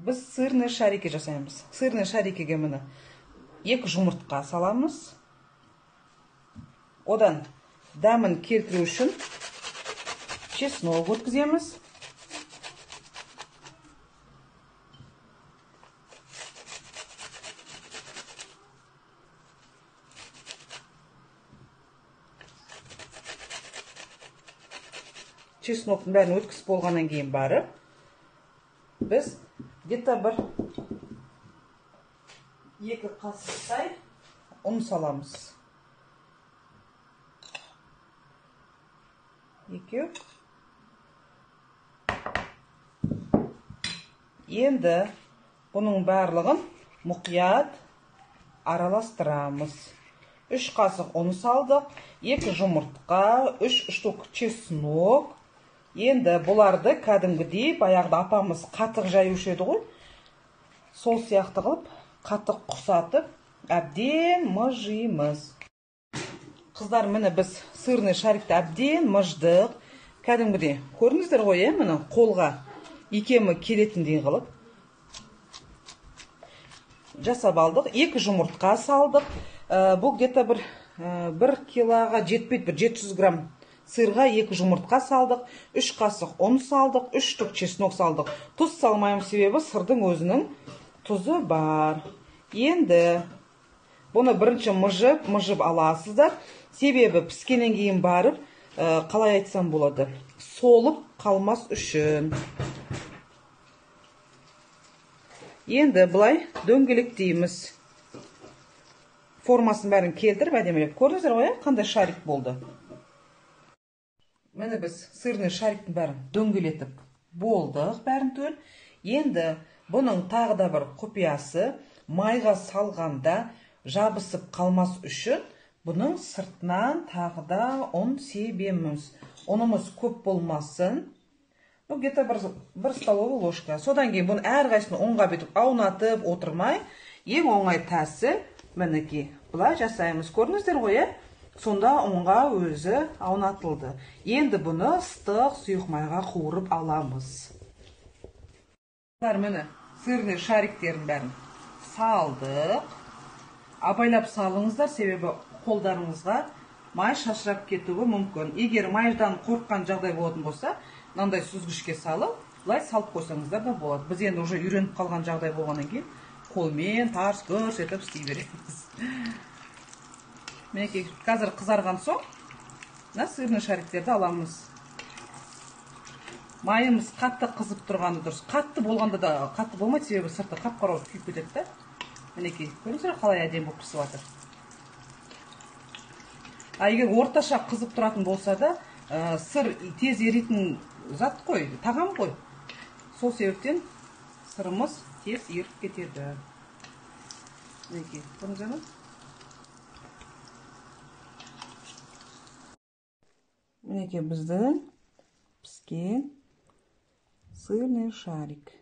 Біз сырный шарики жасаймыз. Сырный шарикіге міне 2 жұмыртқа саламыз. Одан дәмін келтіру үшін чеснок өткіземіз. Чесноктың бәрін өткізіп болғаннан кейін барып, біз где-то бір 2 қасықтай ұн саламыз. 2. Енді бұның барлығын мұқият араластырамыз. 3 қасық ұн салдық, 2 жұмыртқа, 3 штук чеснок. Енді бұларды кәдімгідей баяғыда апамыз қатық жаюшы еді ғой. Сол сияқты қылып, қатық құсатып, әбден мыжимыз. Қыздар, міне біз сырный шарикті әбден мыждық. Кәдімгідей көрдіңіздер ғой, міне қолға икемі келетіндей қылып жасап алдық. 2 жұмыртқа салдық. Бұл где-то бір 1 килоға жетпейді, бір 700 грамм сырға 2 жұмыртқа салдық, 3 қасық ұн салдық, 3 штук чеснок салдық. Тұз салмаймыз, себебі сырдың өзінің тұзы бар. Енді бұны бірінші мыжып аласыздар. Себебі піскеннен кейін барып, қалай айтсам болады, солып қалмас үшін. Енді бұлай дөңгелектейміз. Формасын бәрін келтіріп, әдемілеп көрдіңіздер ғой, қандай шарик болды. Міне біз сырный шариктің бәрін дөңгелетіп болдық бәрін түгел. Енді бұның тағы да бір құпиясы, майға салғанда жабысып қалмас үшін бұның сыртынан тағы да ұн себеміз. Ұнымыз көп болмасын. Где-то бір столовый ложка. Содан кейін бұны әрқайсысын ұнға бетіп аунатып отырмай, ең оңай тәсіл мінекей бұлай жасаймыз. Көрдіңіздер ғой, сонда ұнға өзі аунатылды. Енді бұны ыстық сұйық майға қуырып аламыз. Міне сырный шариктерін бәрін салдық. Абайлап салыңыздар, себебі қолдарыңызға май шашырап кетуі мүмкін. Егер майдан қорыққан жағдай болатын болса, мынандай сүзгішке салып, бұлай салып қойсаңыздар да болады. Біз енді уже үйреніп қалған жағдай болғаннан кейін қолмен тарс көрс етіп істей береміз. Мінекей, қазір қызарған соң, сырный шариктерді аламыз. Майымыз қатты қызып тұрғаны дұрыс. Қатты болғанда да қатты болмайды, себебі сырты қап-қара күйіп кетеді. Мінекей, көріңіздер қалай әдемі болып пісіп жатыр. Егер орташа қызып тұратын болса да, сыр тез еритін зат қой, тағам қой. Сол себептен сырымыз тез еріп кетеді. Мінекей, көріңіздер ме? Мінекей біздің піскен сырный шарик.